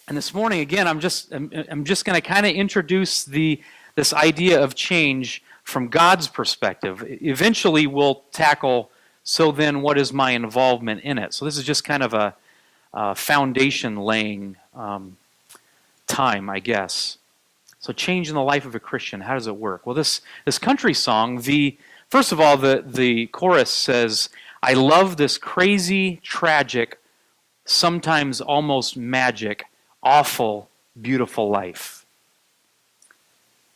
And this morning, again, I'm just going to kind of introduce this idea of change from God's perspective. Eventually, we'll tackle, so then what is my involvement in it? So this is just kind of a foundation laying time, I guess. So change in the life of a Christian, how does it work? Well, this country song, first of all, the chorus says, I love this crazy, tragic, sometimes almost magic, awful, beautiful life.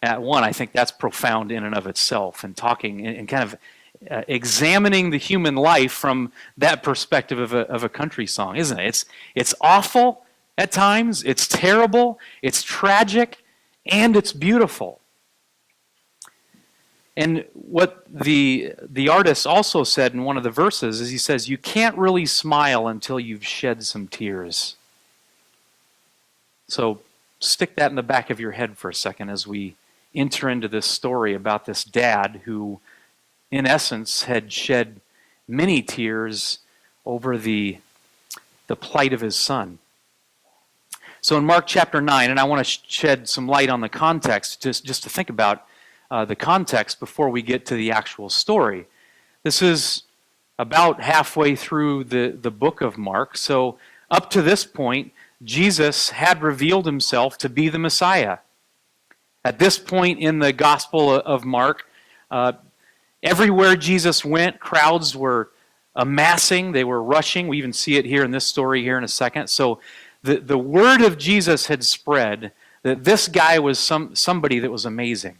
At one, I think that's profound in and of itself, and talking and kind of examining the human life from that perspective of a country song, isn't it? It's awful at times, it's terrible, it's tragic, and it's beautiful. And what the artist also said in one of the verses is he says, you can't really smile until you've shed some tears. So stick that in the back of your head for a second as we enter into this story about this dad who, in essence, had shed many tears over the plight of his son. So in Mark chapter 9, and I want to shed some light on the context, just to think about the context before we get to the actual story. This is about halfway through the book of Mark. So up to this point, Jesus had revealed himself to be the Messiah. At this point in the Gospel of Mark, everywhere Jesus went, crowds were amassing, they were rushing. We even see it here in this story here in a second. So the word of Jesus had spread that this guy was somebody that was amazing.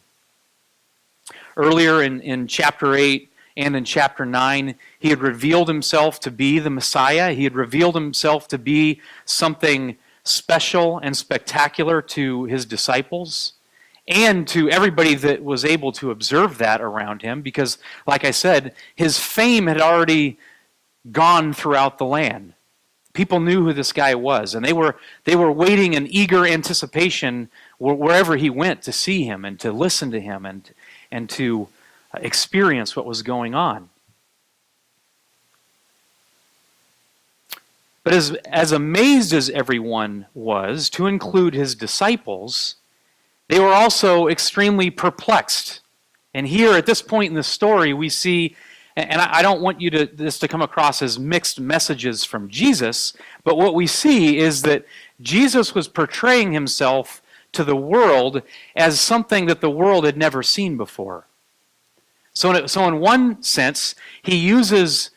Earlier in chapter 8 and in chapter 9, he had revealed himself to be the Messiah. He had revealed himself to be something special and spectacular to his disciples and to everybody that was able to observe that around him because, like I said, his fame had already gone throughout the land. People knew who this guy was, and they were waiting in eager anticipation wherever he went to see him and to listen to him and to experience what was going on. But as amazed as everyone was, to include his disciples, they were also extremely perplexed. And here at this point in the story, we see, and I don't want this to come across as mixed messages from Jesus, but what we see is that Jesus was portraying himself to the world as something that the world had never seen before. So in one sense, he uses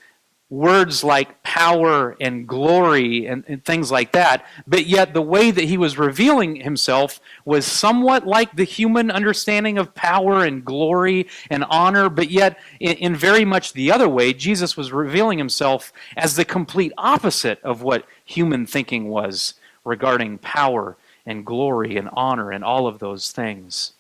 words like power and glory and things like that, but yet the way that he was revealing himself was somewhat like the human understanding of power and glory and honor, but yet in very much the other way, Jesus was revealing himself as the complete opposite of what human thinking was regarding power and glory and honor and all of those things.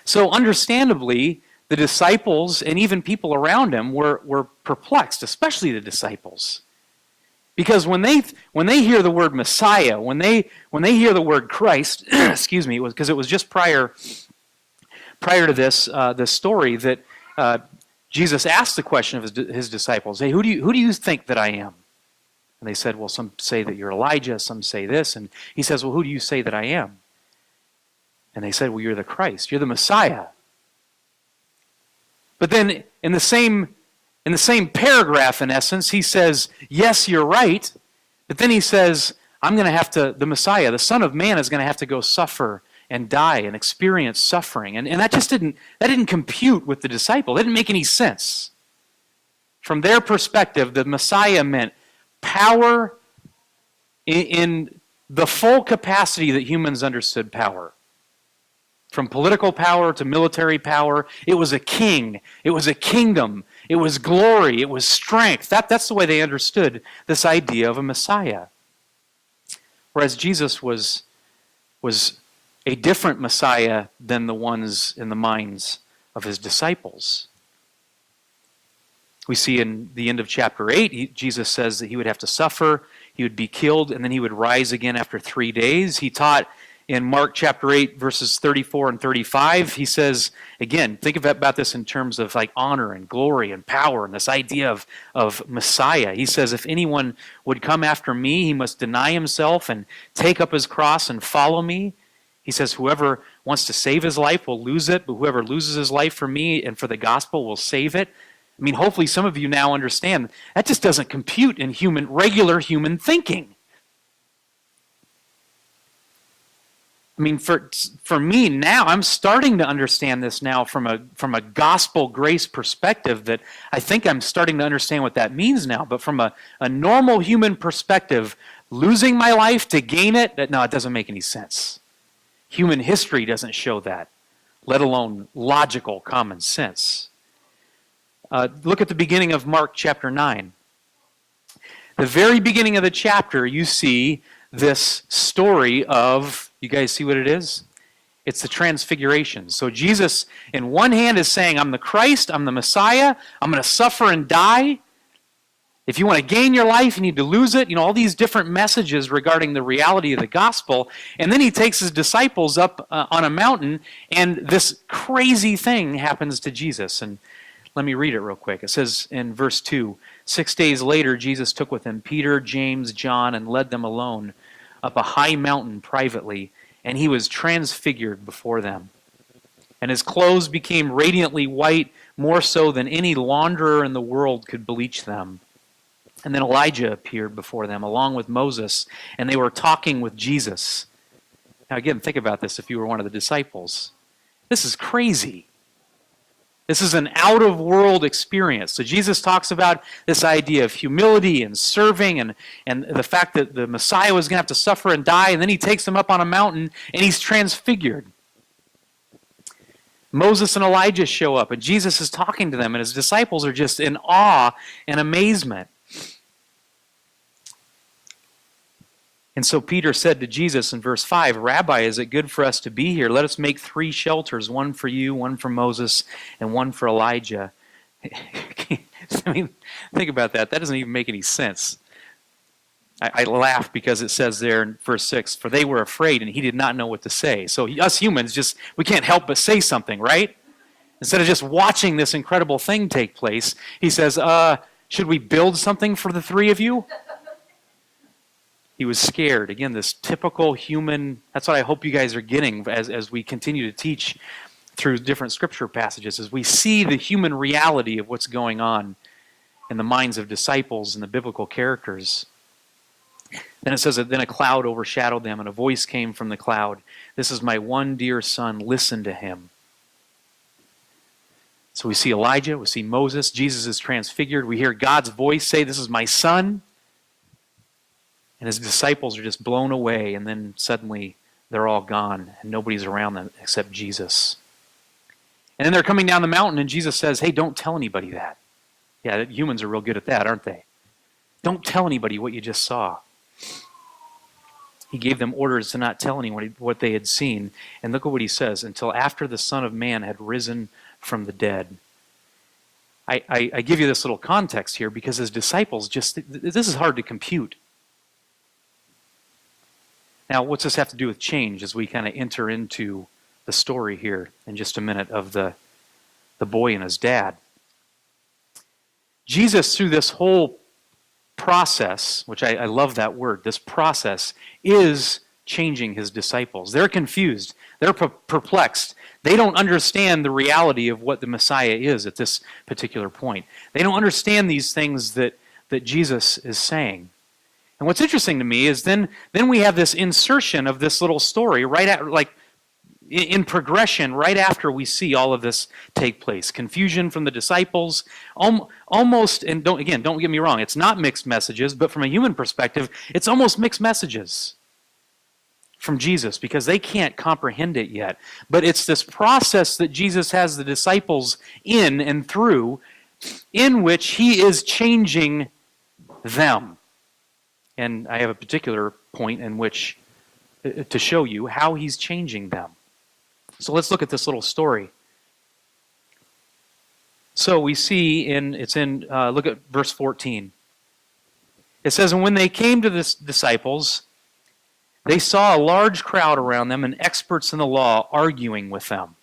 So understandably, the disciples and even people around him were perplexed, especially the disciples. Because when they hear the word Messiah, when they hear the word Christ, excuse me, because it was just prior to this story that Jesus asked the question of his disciples, hey, who do you think that I am? And they said, well, some say that you're Elijah, some say this. And he says, well, who do you say that I am? And they said, well, you're the Christ, you're the Messiah. But then in the same paragraph, in essence, he says, yes, you're right. But then he says, the Messiah, the Son of Man, is going to have to go suffer and die and experience suffering. And that just didn't compute with the disciple. It didn't make any sense. From their perspective, the Messiah meant power in the full capacity that humans understood power. From political power to military power, it was a king, it was a kingdom, it was glory, it was strength. That's the way they understood this idea of a Messiah. Whereas Jesus was a different Messiah than the ones in the minds of his disciples. We see in the end of chapter 8, Jesus says that he would have to suffer, he would be killed, and then he would rise again after 3 days. He taught in Mark chapter 8, verses 34 and 35, he says, again, think about this in terms of like honor and glory and power and this idea of Messiah. He says, if anyone would come after me, he must deny himself and take up his cross and follow me. He says, whoever wants to save his life will lose it, but whoever loses his life for me and for the gospel will save it. I mean, hopefully some of you now understand that just doesn't compute in regular human thinking. I mean, for me now, I'm starting to understand this now from a gospel grace perspective, that I think I'm starting to understand what that means now. But from a normal human perspective, losing my life to gain it, no, it doesn't make any sense. Human history doesn't show that, let alone logical common sense. Look at the beginning of Mark chapter 9. The very beginning of the chapter, you see this story of, you guys see what it is? It's the transfiguration. So Jesus, in one hand, is saying, I'm the Christ, I'm the Messiah, I'm going to suffer and die. If you want to gain your life, you need to lose it. You know, all these different messages regarding the reality of the gospel. And then he takes his disciples up on a mountain, and this crazy thing happens to Jesus. And let me read it real quick. It says in verse 2, 6 days later, Jesus took with him Peter, James, John, and led them alone up a high mountain privately, and he was transfigured before them. And his clothes became radiantly white, more so than any launderer in the world could bleach them. And then Elijah appeared before them, along with Moses, and they were talking with Jesus. Now again, think about this if you were one of the disciples. This is crazy. This is an out-of-world experience. So Jesus talks about this idea of humility and serving and the fact that the Messiah was going to have to suffer and die, and then he takes them up on a mountain and he's transfigured. Moses and Elijah show up, and Jesus is talking to them, and his disciples are just in awe and amazement. And so Peter said to Jesus in verse 5, Rabbi, is it good for us to be here? Let us make 3 shelters, one for you, one for Moses, and one for Elijah. I mean, think about that. That doesn't even make any sense. I laugh because it says there in verse 6, for they were afraid and he did not know what to say. So us humans, we can't help but say something, right? Instead of just watching this incredible thing take place, he says, should we build something for the 3 of you? He was scared. Again, this typical human, that's what I hope you guys are getting as we continue to teach through different scripture passages, as we see the human reality of what's going on in the minds of disciples and the biblical characters. Then it says that then a cloud overshadowed them, and a voice came from the cloud. This is my one dear son, listen to him. So we see Elijah, we see Moses, Jesus is transfigured. We hear God's voice say, this is my son. And his disciples are just blown away, and then suddenly they're all gone, and nobody's around them except Jesus. And then they're coming down the mountain, and Jesus says, hey, don't tell anybody that. Yeah, humans are real good at that, aren't they? Don't tell anybody what you just saw. He gave them orders to not tell anyone what they had seen. And look at what he says, until after the Son of Man had risen from the dead. I give you this little context here because his disciples this is hard to compute. Now, what's this have to do with change as we kind of enter into the story here in just a minute of the boy and his dad? Jesus, through this whole process, which I love that word, this process is changing his disciples. They're confused. They're perplexed. They don't understand the reality of what the Messiah is at this particular point. They don't understand these things that Jesus is saying. And what's interesting to me is then we have this insertion of this little story right at, like in progression right after we see all of this take place. Confusion from the disciples, almost, and don't get me wrong, it's not mixed messages, but from a human perspective, it's almost mixed messages from Jesus because they can't comprehend it yet. But it's this process that Jesus has the disciples in and through, in which he is changing them. And I have a particular point in which to show you how he's changing them. So let's look at this little story. So we see look at verse 14. It says, and when they came to the disciples, they saw a large crowd around them and experts in the law arguing with them.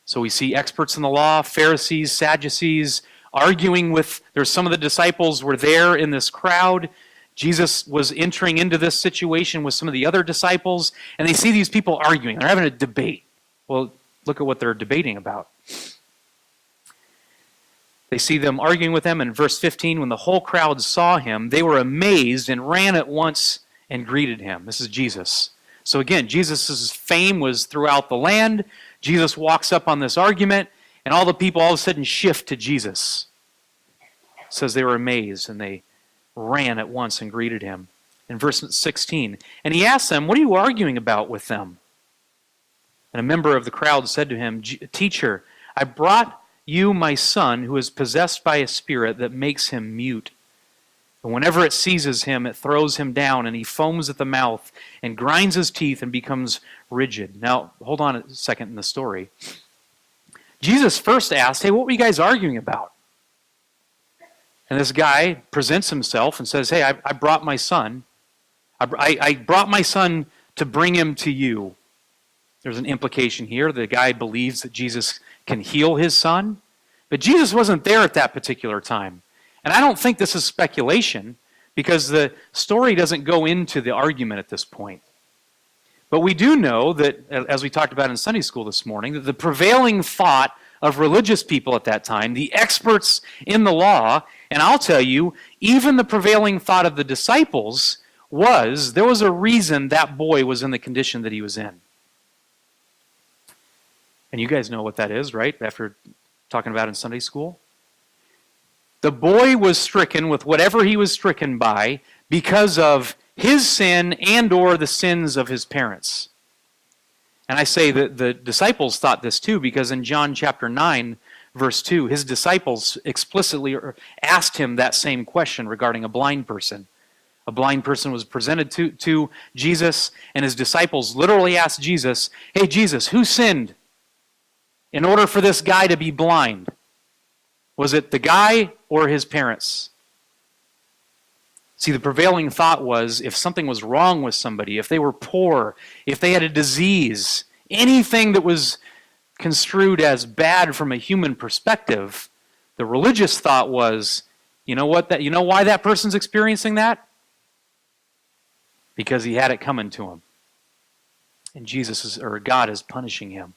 So we see experts in the law, Pharisees, Sadducees, arguing with, there's some of the disciples were there in this crowd. Jesus was entering into this situation with some of the other disciples, and they see these people arguing. They're having a debate. Well, look at what they're debating about. They see them arguing with them in verse 15. When the whole crowd saw him, they were amazed and ran at once and greeted him. This is Jesus. So again, Jesus' fame was throughout the land. Jesus walks up on this argument, and all the people all of a sudden shift to Jesus. It says they were amazed, and they ran at once and greeted him. In verse 16, and he asked them, "What are you arguing about with them?" And a member of the crowd said to him, "Teacher, I brought you my son who is possessed by a spirit that makes him mute. And whenever it seizes him, it throws him down, and he foams at the mouth and grinds his teeth and becomes rigid." Now, hold on a second in the story. Jesus first asked, "Hey, what were you guys arguing about?" And this guy presents himself and says, "Hey, I brought my son. I brought my son to bring him to you." There's an implication here. The guy believes that Jesus can heal his son. But Jesus wasn't there at that particular time. And I don't think this is speculation, because the story doesn't go into the argument at this point. But we do know that, as we talked about in Sunday school this morning, that the prevailing thought of religious people at that time, the experts in the law, and I'll tell you, even the prevailing thought of the disciples was, there was a reason that boy was in the condition that he was in. And you guys know what that is, right? After talking about it in Sunday school. The boy was stricken with whatever he was stricken by because of his sin and or the sins of his parents. And I say that the disciples thought this too, because in John chapter 9, verse 2, his disciples explicitly asked him that same question regarding a blind person. A blind person was presented to Jesus, and his disciples literally asked Jesus, "Hey Jesus, who sinned in order for this guy to be blind? Was it the guy or his parents?" See, the prevailing thought was, if something was wrong with somebody, if they were poor, if they had a disease, anything that was construed as bad from a human perspective, the religious thought was, you know why that person's experiencing that? Because he had it coming to him. And God is punishing him.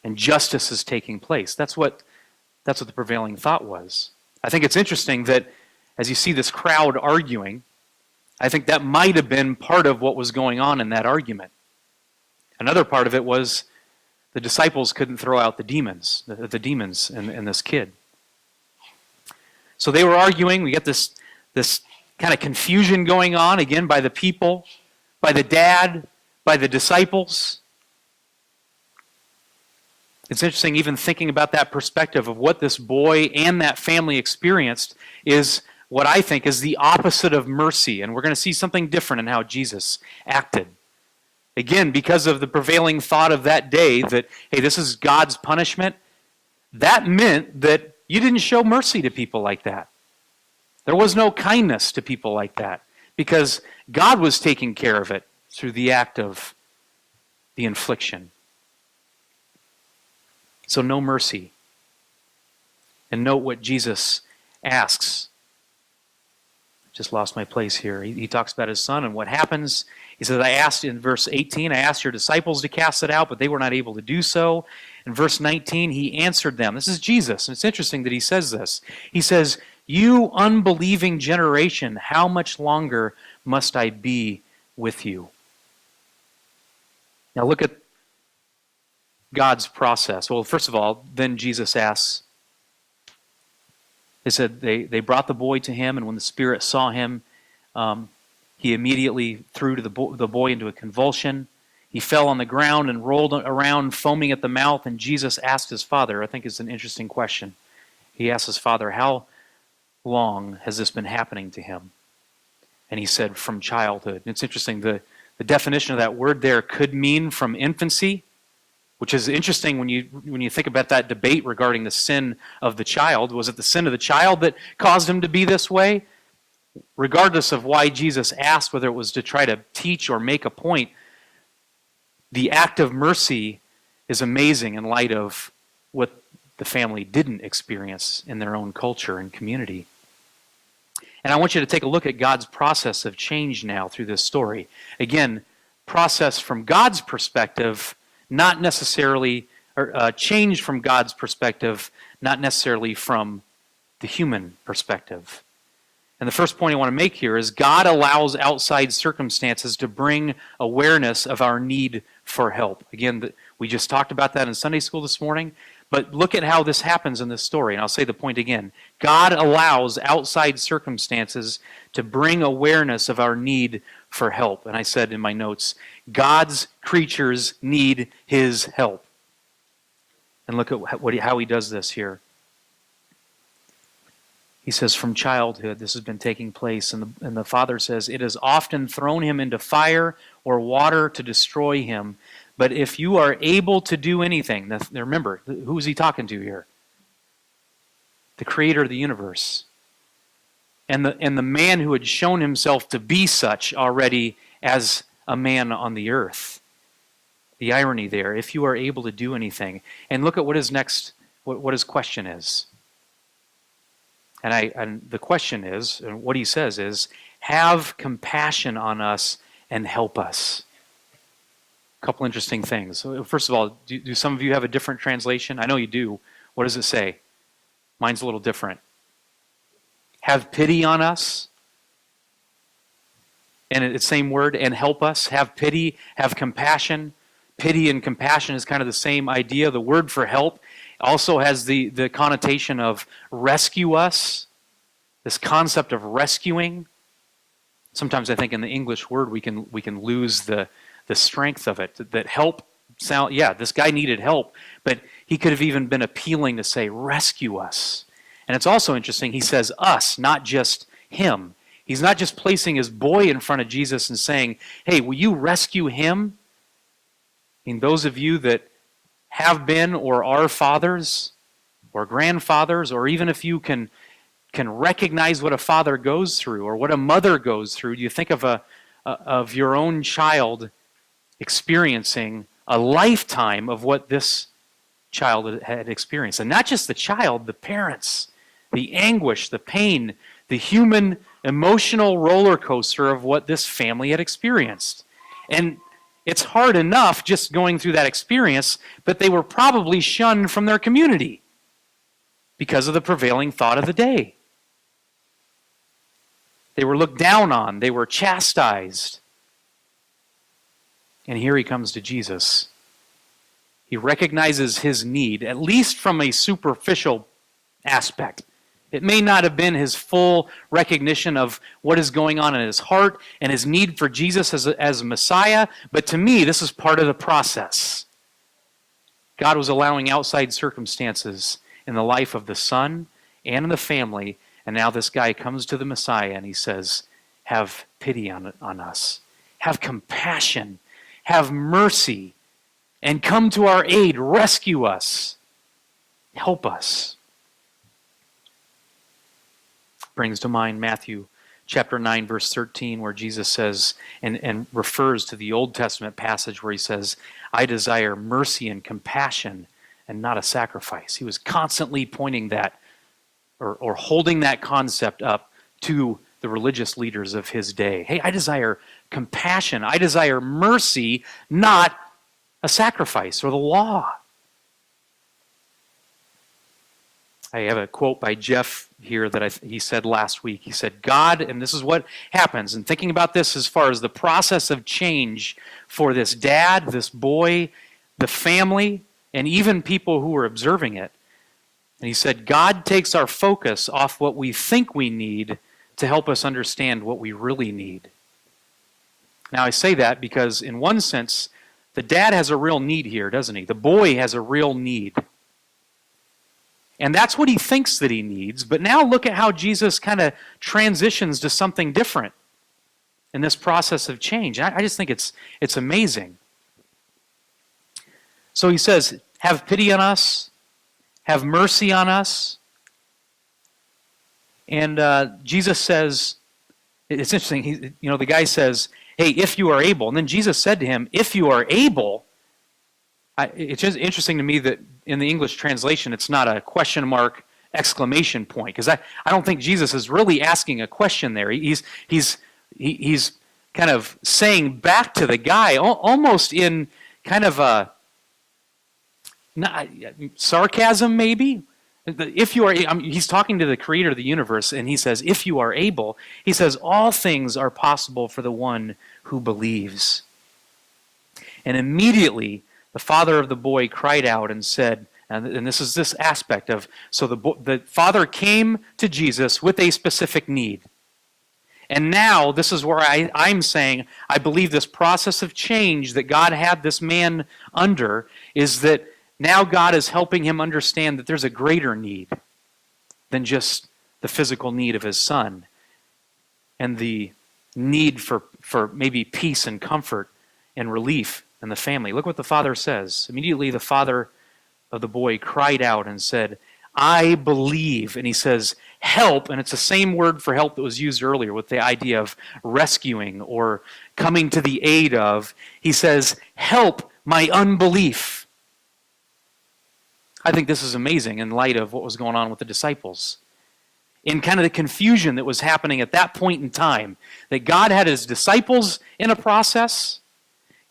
And justice is taking place. That's what the prevailing thought was. I think it's interesting that as you see this crowd arguing, I think that might have been part of what was going on in that argument. Another part of it was the disciples couldn't throw out the demons in this kid. So they were arguing. We get this kind of confusion going on, again, by the people, by the dad, by the disciples. It's interesting, even thinking about that perspective of what this boy and that family experienced is what I think is the opposite of mercy. And we're going to see something different in how Jesus acted. Again, because of the prevailing thought of that day that, hey, this is God's punishment, that meant that you didn't show mercy to people like that. There was no kindness to people like that, because God was taking care of it through the act of the infliction. So no mercy. And note what Jesus asks. Just lost my place here. He talks about his son and what happens. He says, I asked in verse 18, I asked your disciples to cast it out, but they were not able to do so. In verse 19, he answered them. This is Jesus, and it's interesting that he says this. He says, you unbelieving generation, how much longer must I be with you? Now look at God's process. Well, first of all, then Jesus asks, they said they brought the boy to him, and when the spirit saw him, he immediately threw the boy into a convulsion. He fell on the ground and rolled around, foaming at the mouth, and Jesus asked his father, I think it's an interesting question. He asked his father, how long has this been happening to him? And he said, from childhood. And it's interesting, the definition of that word there could mean from infancy, which is interesting when you think about that debate regarding the sin of the child. Was it the sin of the child that caused him to be this way? regardless of why Jesus asked, whether it was to try to teach or make a point, the act of mercy is amazing in light of what the family didn't experience in their own culture and community. And I want you to take a look at God's process of change now through this story. Again, process from God's perspective, not necessarily, or change from God's perspective, not necessarily from the human perspective. And the first point I want to make here is God allows outside circumstances to bring awareness of our need for help. Again, we just talked about that in Sunday school this morning, but look at how this happens in this story, and I'll say the point again. God allows outside circumstances to bring awareness of our need for help. And I said in my notes, God's creatures need His help. And look at how He does this here. He says, from childhood, this has been taking place. And the father says, it has often thrown him into fire or water to destroy him. But if you are able to do anything, now remember, who is he talking to here? The creator of the universe. And the man who had shown himself to be such already as a man on the earth. The irony there, if you are able to do anything. And look at what his next, what his question is. And the question is, and what he says is, have compassion on us and help us. A couple interesting things. So first of all, do some of you have a different translation? I know you do. What does it say? Mine's a little different. Have pity on us. And it's the same word, and help us. Have pity, have compassion. Pity and compassion is kind of the same idea. The word for help also has the connotation of rescue us, this concept of rescuing. Sometimes I think in the English word we can lose the strength of it. That help sound, yeah, this guy needed help, but he could have even been appealing to say rescue us. And it's also interesting, he says us, not just him. He's not just placing his boy in front of Jesus and saying, hey, will you rescue him? I mean, those of you that have been or are fathers or grandfathers, or even if you can recognize what a father goes through or what a mother goes through, do you think of your own child experiencing a lifetime of what this child had experienced? And not just the child, the parents, the anguish, the pain, the human emotional roller coaster of what this family had experienced. And it's hard enough just going through that experience, but they were probably shunned from their community because of the prevailing thought of the day. They were looked down on. They were chastised. And here he comes to Jesus. He recognizes his need, at least from a superficial aspect. It may not have been his full recognition of what is going on in his heart and his need for Jesus as a Messiah, but to me, this is part of the process. God was allowing outside circumstances in the life of the son and in the family, and now this guy comes to the Messiah and he says, have pity on us. Have compassion. Have mercy. And come to our aid. Rescue us. Help us. Brings to mind Matthew chapter 9, verse 13, where Jesus says, and refers to the Old Testament passage where he says, I desire mercy and compassion and not a sacrifice. He was constantly pointing that or holding that concept up to the religious leaders of his day. Hey, I desire compassion. I desire mercy, not a sacrifice or the law. I have a quote by Jeff here that he said last week. He said, God, and this is what happens, and thinking about this as far as the process of change for this dad, this boy, the family, and even people who were observing it. And he said, God takes our focus off what we think we need to help us understand what we really need. Now I say that because in one sense, the dad has a real need here, doesn't he? The boy has a real need. And that's what he thinks that he needs. But now look at how Jesus kind of transitions to something different in this process of change. I just think it's amazing. So he says, have pity on us, have mercy on us. And Jesus says, It's interesting. The guy says, hey, if you are able. And then Jesus said to him, if you are able. It's just interesting to me that in the English translation, it's not a question mark exclamation point, because I don't think Jesus is really asking a question there. He's kind of saying back to the guy, almost in kind of a sarcasm, maybe. If you are, he's talking to the creator of the universe, and he says, if you are able, he says, all things are possible for the one who believes. And immediately, the father of the boy cried out and said, and this is this aspect of, so the father came to Jesus with a specific need. And now, this is where I'm saying, I believe this process of change that God had this man under is that now God is helping him understand that there's a greater need than just the physical need of his son and the need for maybe peace and comfort and relief in the family. Look what the father says. Immediately the father of the boy cried out and said, I believe. And he says, help. And it's the same word for help that was used earlier with the idea of rescuing or coming to the aid of. He says, help my unbelief. I think this is amazing in light of what was going on with the disciples. In kind of the confusion that was happening at that point in time, that God had his disciples in a process,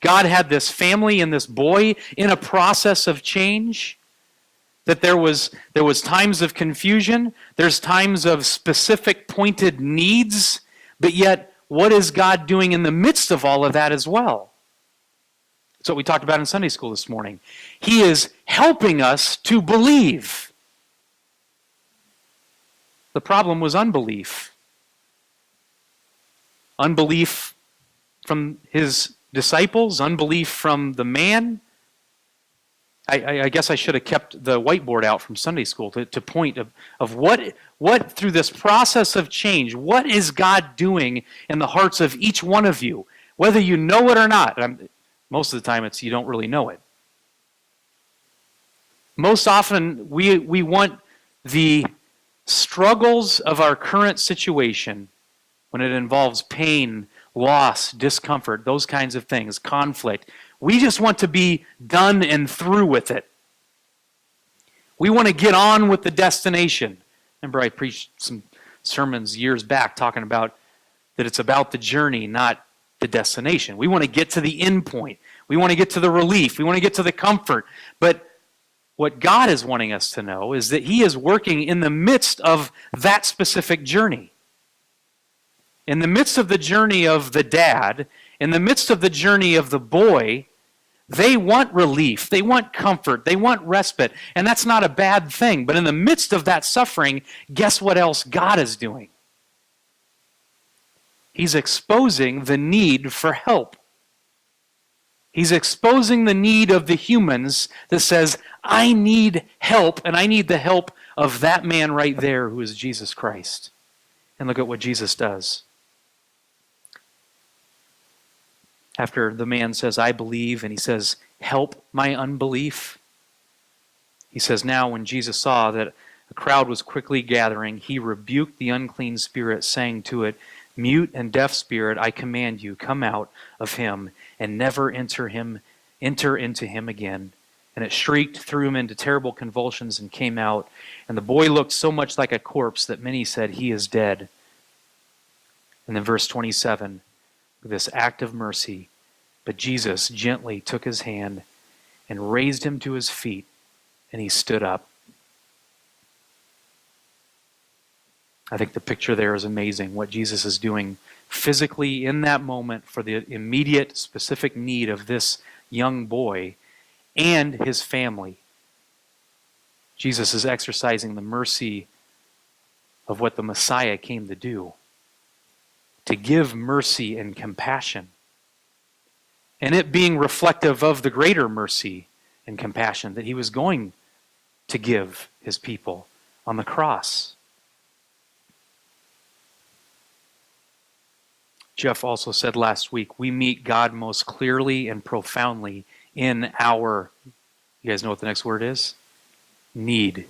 God had this family and this boy in a process of change, that there was times of confusion, there's times of specific pointed needs, but yet what is God doing in the midst of all of that as well? That's what we talked about in Sunday school this morning. He is helping us to believe. The problem was unbelief. Unbelief from his disciples, unbelief from the man. I guess I should have kept the whiteboard out from Sunday school to point of what through this process of change, what is God doing in the hearts of each one of you, whether you know it or not. Most of the time it's you don't really know it. Most often we want the struggles of our current situation, when it involves pain, loss, discomfort, those kinds of things, conflict. We just want to be done and through with it. We want to get on with the destination. Remember, I preached some sermons years back talking about that it's about the journey, not the destination. We want to get to the end point. We want to get to the relief. We want to get to the comfort. But what God is wanting us to know is that He is working in the midst of that specific journey. In the midst of the journey of the dad, in the midst of the journey of the boy, they want relief, they want comfort, they want respite, and that's not a bad thing. But in the midst of that suffering, guess what else God is doing? He's exposing the need for help. He's exposing the need of the humans that says, I need help, and I need the help of that man right there who is Jesus Christ. And look at what Jesus does. After the man says, I believe, and he says, help my unbelief. He says, now when Jesus saw that a crowd was quickly gathering, he rebuked the unclean spirit, saying to it, mute and deaf spirit, I command you, come out of him and never enter into him again. And it shrieked, threw him into terrible convulsions, and came out. And the boy looked so much like a corpse that many said, he is dead. And then verse 27, this act of mercy, but Jesus gently took his hand and raised him to his feet, and he stood up. I think the picture there is amazing, what Jesus is doing physically in that moment for the immediate specific need of this young boy and his family. Jesus is exercising the mercy of what the Messiah came to do, to give mercy and compassion, and it being reflective of the greater mercy and compassion that he was going to give his people on the cross. Jeff also said last week, we meet God most clearly and profoundly in our, you guys know what the next word is? Need.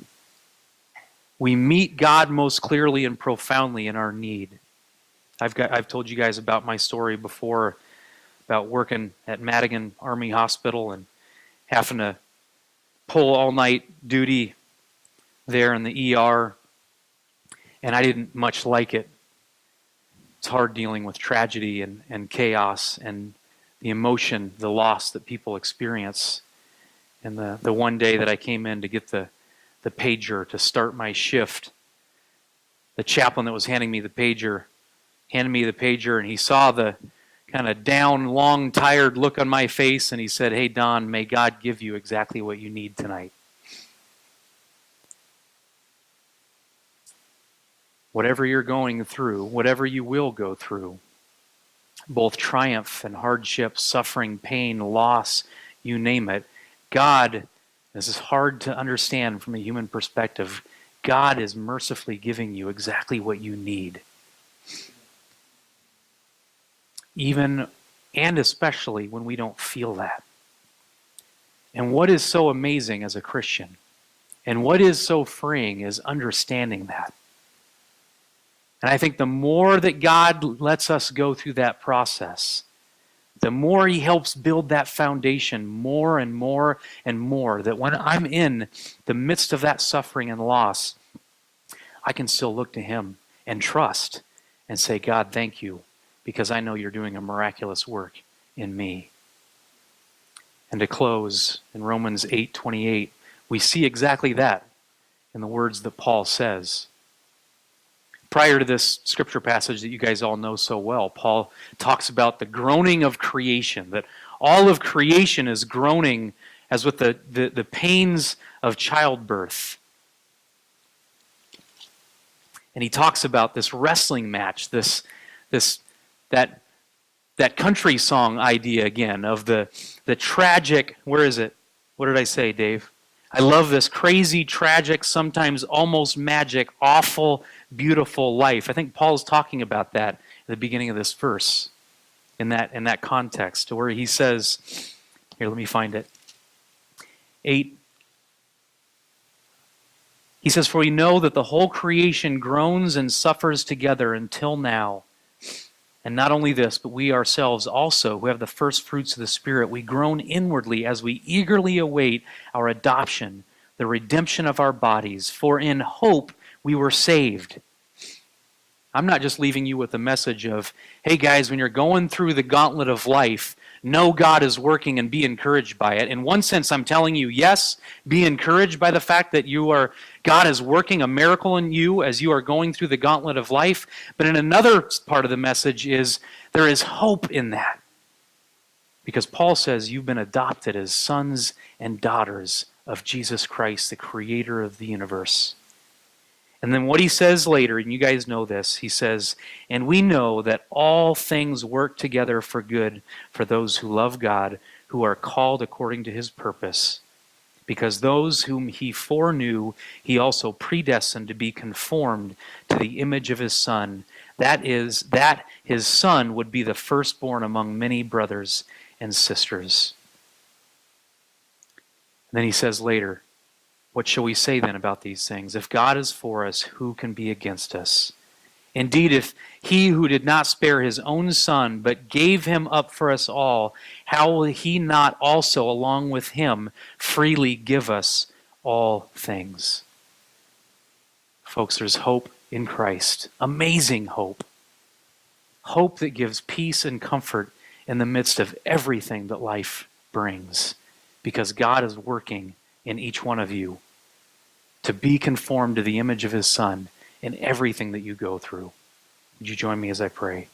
We meet God most clearly and profoundly in our need. I've told you guys about my story before about working at Madigan Army Hospital and having to pull all-night duty there in the ER, and I didn't much like it. It's hard dealing with tragedy and chaos and the emotion, the loss that people experience. And the one day that I came in to get the pager to start my shift, the chaplain that was handing me the pager handed me the pager, and he saw the kind of down, long, tired look on my face, and he said, "Hey, Don, may God give you exactly what you need tonight." Whatever you're going through, whatever you will go through, both triumph and hardship, suffering, pain, loss, you name it, God, this is hard to understand from a human perspective, God is mercifully giving you exactly what you need. Even and especially when we don't feel that. And what is so amazing as a Christian, and what is so freeing, is understanding that. And I think the more that God lets us go through that process, the more He helps build that foundation more and more and more, that when I'm in the midst of that suffering and loss, I can still look to Him and trust and say, "God, thank you, because I know you're doing a miraculous work in me." And to close, in Romans 8:28, we see exactly that in the words that Paul says. Prior to this scripture passage that you guys all know so well, Paul talks about the groaning of creation, that all of creation is groaning as with the pains of childbirth. And he talks about this wrestling match, that country song idea again of the tragic, where is it? What did I say, Dave? I love this crazy, tragic, sometimes almost magic, awful, beautiful life. I think Paul's talking about that at the beginning of this verse, in that context, where he says, here, let me find it. 8. He says, "For we know that the whole creation groans and suffers together until now. And not only this, but we ourselves also, who have the first fruits of the Spirit, we groan inwardly as we eagerly await our adoption, the redemption of our bodies. For in hope we were saved." I'm not just leaving you with a message of, hey guys, when you're going through the gauntlet of life, know God is working and be encouraged by it. In one sense, I'm telling you, yes, be encouraged by the fact that God is working a miracle in you as you are going through the gauntlet of life. But in another part of the message is, there is hope in that. Because Paul says you've been adopted as sons and daughters of Jesus Christ, the creator of the universe. And then what he says later, and you guys know this, he says, "And we know that all things work together for good for those who love God, who are called according to His purpose. Because those whom He foreknew, He also predestined to be conformed to the image of His Son. That is, that His Son would be the firstborn among many brothers and sisters." And then he says later, "What shall we say then about these things? If God is for us, who can be against us? Indeed, if He who did not spare His own Son, but gave Him up for us all, how will He not also, along with Him, freely give us all things?" Folks, there's hope in Christ. Amazing hope. Hope that gives peace and comfort in the midst of everything that life brings. Because God is working in each one of you to be conformed to the image of His Son in everything that you go through. Would you join me as I pray?